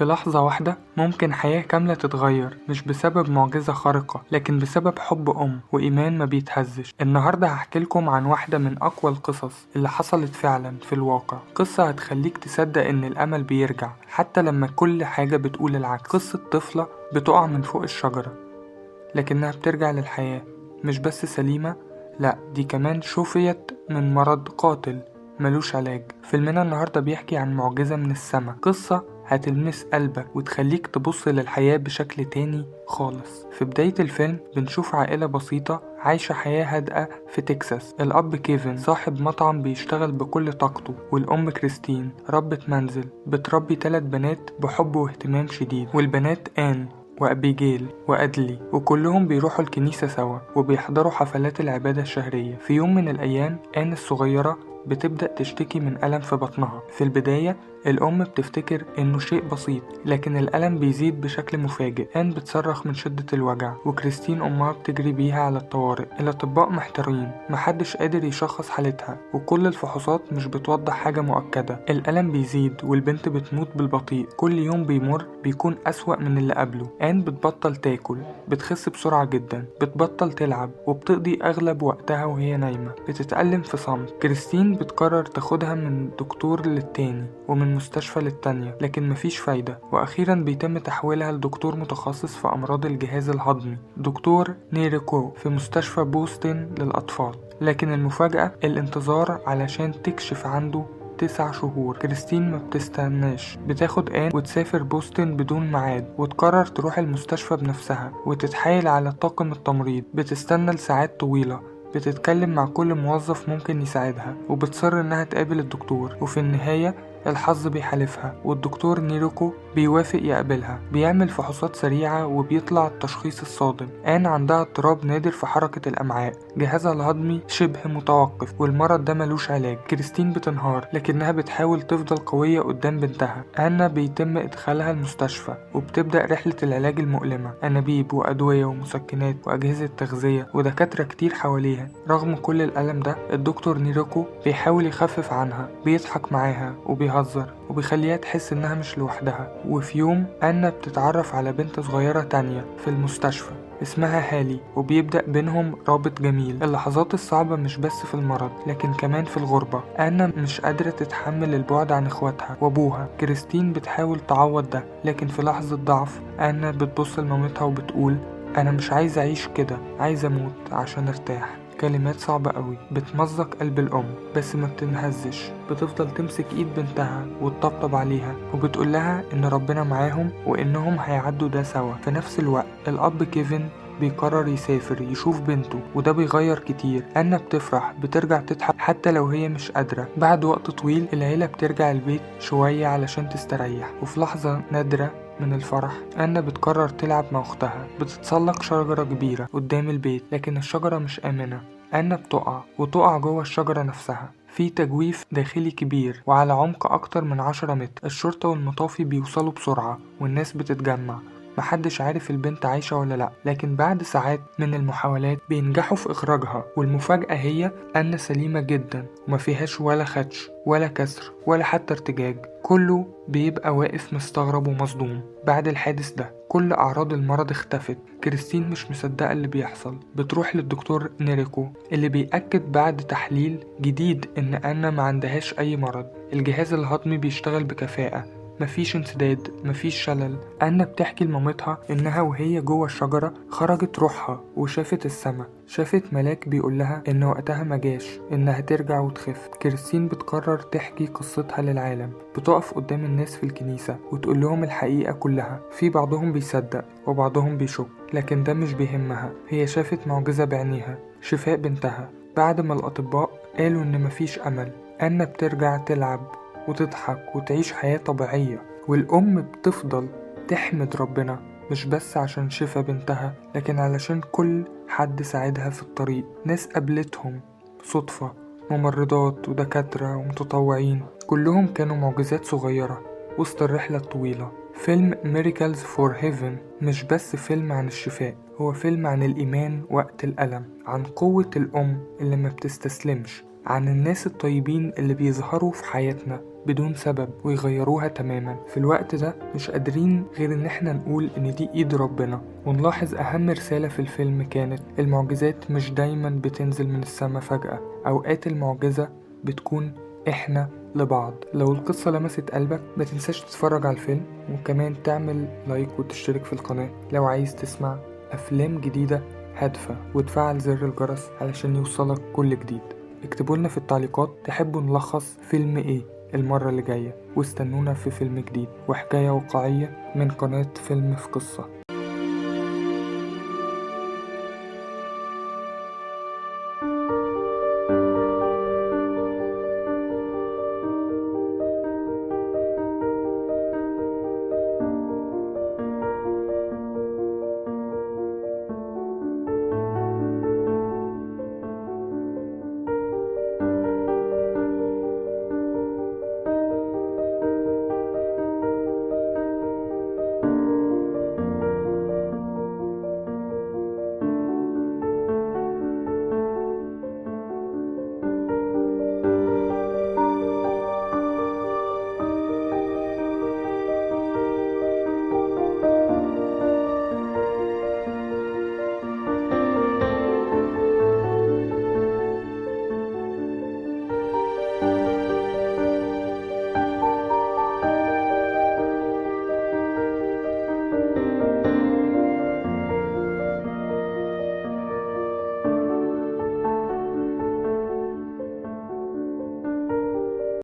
في لحظة واحدة ممكن حياة كاملة تتغير، مش بسبب معجزة خارقة لكن بسبب حب أم وإيمان ما بيتهزش. النهاردة هحكي لكم عن واحدة من أقوى القصص اللي حصلت فعلا في الواقع، قصة هتخليك تصدق إن الأمل بيرجع حتى لما كل حاجة بتقول العكس. قصة طفلة بتقع من فوق الشجرة لكنها بترجع للحياة، مش بس سليمة، لأ دي كمان شفيت من مرض قاتل ملوش علاج. فيلمنا النهاردة بيحكي عن معجزة من السما، قصة هتلمس قلبك وتخليك تبص للحياة بشكل تاني خالص. في بداية الفيلم بنشوف عائلة بسيطة عايشة حياة هادئة في تكساس. الأب كيفن صاحب مطعم بيشتغل بكل طاقته، والأم كريستين ربة منزل بتربي 3 بنات بحب واهتمام شديد، والبنات آن وأبيجيل وأدلي، وكلهم بيروحوا الكنيسة سوا وبيحضروا حفلات العبادة الشهرية. في يوم من الأيام آن الصغيرة بتبدأ تشتكي من ألم في بطنها. في البداية الأم بتفتكر إنه شيء بسيط، لكن الألم بيزيد بشكل مفاجئ. آن بتصرخ من شدة الوجع وكريستين أمها بتجري بيها على الطوارئ. الأطباء محتارين، محدش قادر يشخص حالتها وكل الفحوصات مش بتوضح حاجة مؤكدة. الألم بيزيد والبنت بتموت بالبطيء، كل يوم بيمر بيكون أسوأ من اللي قبله. آن بتبطل تاكل، بتخس بسرعة جدا، بتبطل تلعب وبتقضي أغلب وقتها وهي نايمة، بتتألم في صمت. كريستين بتقرر تاخدها من دكتور للتاني ومن مستشفى للتانية لكن مفيش فايدة، وأخيرا بيتم تحويلها لدكتور متخصص في أمراض الجهاز الهضمي، دكتور نيريكو، في مستشفى بوسطن للأطفال. لكن المفاجأة الانتظار علشان تكشف عنده 9 شهور. كريستين ما بتستناش، بتاخد آن وتسافر بوسطن بدون ميعاد، وتقرر تروح المستشفى بنفسها وتتحايل على طاقم التمريض. بتستنى لساعات طويلة، بتتكلم مع كل موظف ممكن يساعدها، وبتصر انها تقابل الدكتور. وفي النهاية الحظ بيحالفها والدكتور نيروكو بيوافق يقابلها. بيعمل فحوصات سريعة وبيطلع التشخيص الصادم. آن عندها اضطراب نادر في حركة الأمعاء، جهازها الهضمي شبه متوقف والمرض ده ملوش علاج. كريستين بتنهار لكنها بتحاول تفضل قوية قدام بنتها. آنا بيتم إدخالها المستشفى وبتبدأ رحلة العلاج المؤلمة، أنابيب وأدوية ومسكنات وأجهزة تغذية ودكاترة كتير حواليها. رغم كل الألم ده الدكتور نيروكو بيحاول يخفف عنها، بيضحك معاها وبيهزر وبيخليها تحس انها مش لوحدها. وفي يوم أنا بتتعرف على بنت صغيرة تانية في المستشفى اسمها هالي، وبيبدأ بينهم رابط جميل. اللحظات الصعبة مش بس في المرض لكن كمان في الغربة. أنا مش قادرة تتحمل البعد عن اخواتها وابوها. كريستين بتحاول تعوض ده، لكن في لحظة ضعف أنا بتبص لمامتها وبتقول أنا مش عايزة أعيش كده، عايزة أموت عشان أرتاح. كلمات صعبة قوي بتمزق قلب الأم، بس ما بتنهزش، بتفضل تمسك ايد بنتها وتطبطب عليها وبتقول لها ان ربنا معاهم وانهم هيعدوا ده سوا. في نفس الوقت الأب كيفن بيقرر يسافر يشوف بنته، وده بيغير كتير. أنا بتفرح، بترجع تضحك حتى لو هي مش قادرة. بعد وقت طويل العيلة بترجع البيت شوية علشان تستريح، وفي لحظة نادرة من الفرح أنا بتقرر تلعب مع أختها. بتتسلق شجرة كبيرة قدام البيت لكن الشجرة مش آمنة. أنا بتقع جوه الشجرة نفسها في تجويف داخلي كبير وعلى عمق أكتر من 10 متر. الشرطة والمطافي بيوصلوا بسرعة والناس بتتجمع، محدش عارف البنت عايشة ولا لأ، لكن بعد ساعات من المحاولات بينجحوا في إخراجها. والمفاجأة هي أن سليمة جدا وما فيهاش ولا خدش ولا كسر ولا حتى ارتجاج. كله بيبقى واقف مستغرب ومصدوم. بعد الحادث ده كل أعراض المرض اختفت. كريستين مش مصدقة اللي بيحصل، بتروح للدكتور نيريكو اللي بيأكد بعد تحليل جديد إن أنا ما عندهاش أي مرض. الجهاز الهضمي بيشتغل بكفاءة، مفيش انسداد، مفيش شلل. أنا بتحكي لمامتها إنها وهي جوه الشجرة خرجت روحها وشافت السما، شافت ملاك بيقولها إن وقتها مجاش، إنها ترجع وتخف. كريستين بتقرر تحكي قصتها للعالم، بتقف قدام الناس في الكنيسة وتقول لهم الحقيقة كلها. في بعضهم بيصدق وبعضهم بيشك، لكن ده مش بيهمها. هي شافت معجزة بعينيها، شفاء بنتها. بعد ما الأطباء قالوا إن مفيش أمل، أنا بترجع تلعب وتضحك وتعيش حياة طبيعية. والأم بتفضل تحمد ربنا مش بس عشان شفا بنتها لكن علشان كل حد ساعدها في الطريق. ناس قابلتهم صدفة، ممرضات ودكاترة ومتطوعين، كلهم كانوا معجزات صغيرة وسط الرحلة الطويلة. فيلم Miracles for Heaven مش بس فيلم عن الشفاء، هو فيلم عن الإيمان وقت الألم، عن قوة الأم اللي ما بتستسلمش، عن الناس الطيبين اللي بيظهروا في حياتنا بدون سبب ويغيروها تماما. في الوقت ده مش قادرين غير ان احنا نقول ان دي ايد ربنا. ونلاحظ اهم رسالة في الفيلم كانت المعجزات مش دايما بتنزل من السما فجأة، اوقات المعجزة بتكون احنا لبعض. لو القصة لمست قلبك ما تنساش تتفرج على الفيلم، وكمان تعمل لايك وتشترك في القناة لو عايز تسمع أفلام جديدة هادفة، وتفعل زر الجرس علشان يوصلك كل جديد. اكتبولنا في التعليقات تحبوا نلخص فيلم ايه المرة اللي جاية، واستنونا في فيلم جديد وحكاية واقعية من قناة فيلم في قصة.